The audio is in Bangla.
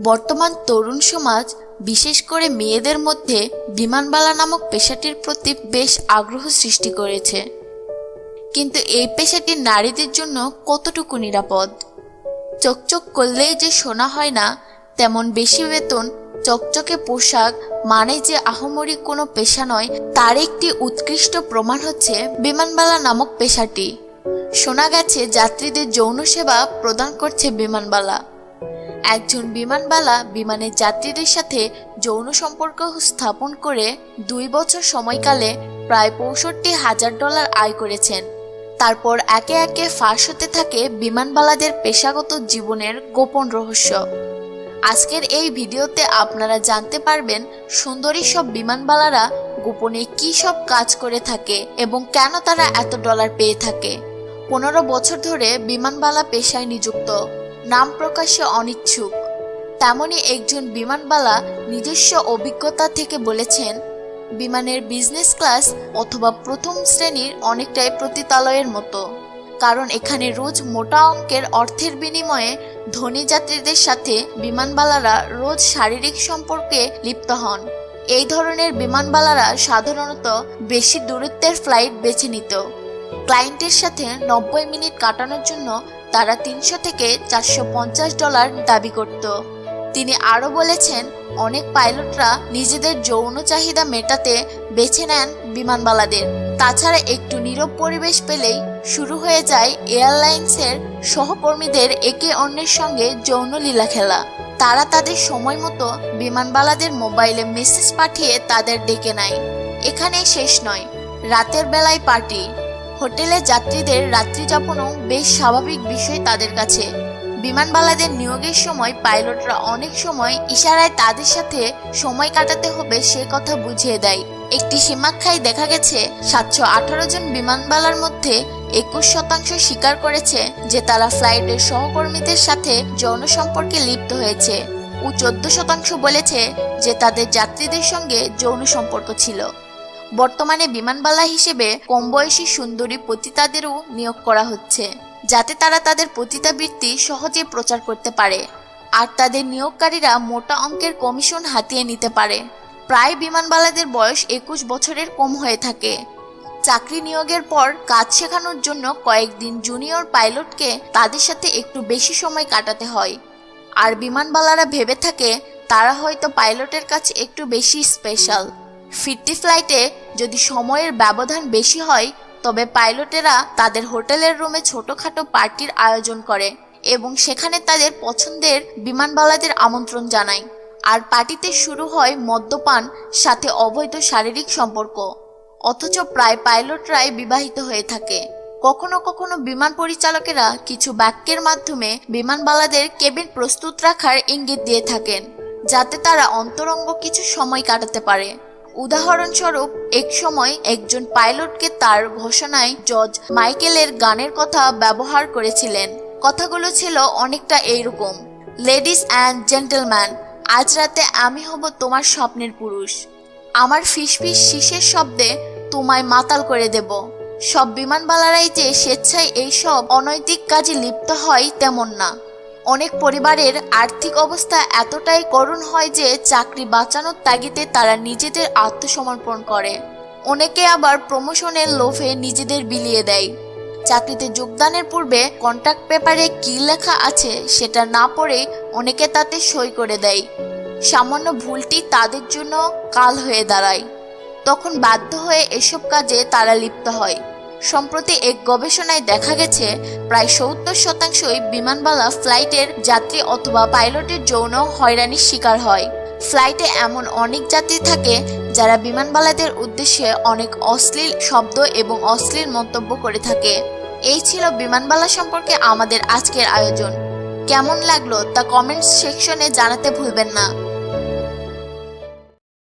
বর্তমান তরুণ সমাজ বিশেষ করে মেয়েদের মধ্যে বিমানবালা নামক পেশাটির প্রতি বেশ আগ্রহ সৃষ্টি করেছে। কিন্তু এই পেশাটি নারীদের জন্য কতটুকু নিরাপদ? চকচক করলেই যে শোনা হয় না, তেমন বেশি বেতন, চকচকে পোশাক মানে যে আহামরি কোনো পেশা নয়, তার একটি উৎকৃষ্ট প্রমাণ হচ্ছে বিমানবালা নামক পেশাটি। শোনা গেছে যাত্রীদের যৌন সেবা প্রদান করছে বিমানবালা। একজন বিমানবালা বিমানের যাত্রীদের সাথে যৌন সম্পর্ক স্থাপন করে 2 বছর সময়কালে প্রায় $65,000 আয় করেছেন। তারপর একে একে ফাঁস হতে থাকে বিমানবালাদের পেশাগত জীবনের গোপন রহস্য। আজকের এই ভিডিওতে আপনারা জানতে পারবেন সুন্দরী সব বিমানবালারা গোপনে কী সব কাজ করে থাকে এবং কেন তারা এত ডলার পেয়ে থাকে। 15 বছর ধরে বিমানবালা পেশায় নিযুক্ত, নাম প্রকাশে অনিচ্ছুক তেমনই একজন বিমানবালা নিজস্ব অভিজ্ঞতা থেকে বলেছেন, বিমানের বিজনেস ক্লাস অথবা প্রথম শ্রেণীর অনেকটাই পতিতালয়ের মতো, কারণ এখানে রোজ মোটা অঙ্কের অর্থের বিনিময়ে ধনী যাত্রীদের সাথে বিমানবালারা রোজ শারীরিক সম্পর্কে লিপ্ত হন। এই ধরনের বিমানবালারা সাধারণত বেশি দূরত্বের ফ্লাইট বেছে নিত। ক্লায়েন্টের সাথে 90 মিনিট কাটানোর জন্য তারা $300 থেকে $450 দাবি করত। তিনি আরও বলেছেন, অনেক পাইলটরা নিজেদের যৌন চাহিদা মেটাতে বেছে নেন বিমানবালাদের। তাছাড়া একটু নীরব পরিবেশ পেলেই শুরু হয়ে যায় এয়ারলাইন্সের সহকর্মীদের একে অন্যের সঙ্গে যৌন লীলা খেলা। তারা তাদের সময় মতো বিমানবালাদের মোবাইলে মেসেজ পাঠিয়ে তাদের ডেকে নেয়। এখানেই শেষ নয়, রাতের বেলায় পার্টি। হোটেলে যাত্রীদের রাত্রি যাপনও বেশ স্বাভাবিক বিষয় তাদের কাছে। বিমানবালাদের নিয়োগের সময় পাইলটরা অনেক সময় ইশারায় তাদের সাথে সময় কাটাতে হবে সে কথা বুঝিয়ে দেয়। একটি সীমাক্ষায় দেখা গেছে 718 জন বিমানবালার মধ্যে 21% স্বীকার করেছে যে তারা ফ্লাইটের সহকর্মীদের সাথে যৌন সম্পর্কে লিপ্ত হয়েছে ও 14% বলেছে যে তাদের যাত্রীদের সঙ্গে যৌন সম্পর্ক ছিল। বর্তমানে বিমানবালা হিসেবে কমবয়সী সুন্দরী পতিতাদেরও নিয়োগ করা হচ্ছে, যাতে তারা তাদের পতিতাবৃত্তি সহজে প্রচার করতে পারে আর তাদের নিয়োগকারীরা মোটা অঙ্কের কমিশন হাতিয়ে নিতে পারে। প্রায় বিমানবালাদের বয়স 21 বছরের কম হয়ে থাকে। চাকরি নিয়োগের পর কাজ শেখানোর জন্য কয়েকদিন জুনিয়র পাইলটকে তাদের সাথে একটু বেশি সময় কাটাতে হয়। আর বিমানবালারা ভেবে থাকে তারা হয়তো পাইলটের কাছে একটু বেশি স্পেশাল। ফিরতি ফ্লাইটে যদি সময়ের ব্যবধান বেশি হয় তবে পাইলটেরা তাদের হোটেলের রুমে ছোটখাটো পার্টির আয়োজন করে এবং সেখানে তাদের পছন্দের বিমানবালাদের আমন্ত্রণ জানায়। আর পার্টিতে শুরু হয় মদ্যপান সাথে অবৈধ শারীরিক সম্পর্ক। অথচ প্রায় পাইলটরাই বিবাহিত হয়ে থাকে। কখনো কখনো বিমান পরিচালকেরা কিছু বাক্যের মাধ্যমে বিমানবালাদের কেবিন প্রস্তুত রাখার ইঙ্গিত দিয়ে থাকেন, যাতে তারা অন্তরঙ্গ কিছু সময় কাটাতে পারে। উদাহরণস্বরূপ, এক সময় একজন পাইলটকে তার ঘোষণায় জর্জ মাইকেলের গানের কথা ব্যবহার করেছিলেন। কথাগুলো ছিল অনেকটা এইরকম, লেডিস অ্যান্ড জেন্টলম্যান, আজ রাতে আমি হব তোমার স্বপ্নের পুরুষ। আমার ফিসফিস শীষের শব্দে তোমায় মাতাল করে দেব। সব বিমানবালারাই যে স্বেচ্ছায় এইসব অনৈতিক কাজে লিপ্ত হয় তেমন না। অনেক পরিবারের আর্থিক অবস্থা এতটাই করুণ হয় যে চাকরি বাঁচানোর তাগিদে তারা নিজেদের আত্মসমর্পণ করে। অনেকে আবার প্রমোশনের লোভে নিজেদের বিলিয়ে দেয়। চাকরিতে যোগদানের পূর্বে কন্ট্রাক্ট পেপারে কী লেখা আছে সেটা না পড়ে অনেকে তাতে সই করে দেয়। সামান্য ভুলটি তাদের জন্য কাল হয়ে দাঁড়ায়। তখন বাধ্য হয়ে এসব কাজে তারা লিপ্ত হয়। সম্প্রতি এক গবেষণায় দেখা গেছে প্রায় 70% বিমানবালা ফ্লাইটের যাত্রী অথবা পাইলটের যৌন হয়রানির শিকার হয়। ফ্লাইটে এমন অনেক যাত্রী থাকে যারা বিমানবালাদের উদ্দেশ্যে অনেক অশ্লীল শব্দ এবং অশ্লীল মন্তব্য করে থাকে। এই ছিল বিমানবালা সম্পর্কে আমাদের আজকের আয়োজন। কেমন লাগলো তা কমেন্টস সেকশনে জানাতে ভুলবেন না।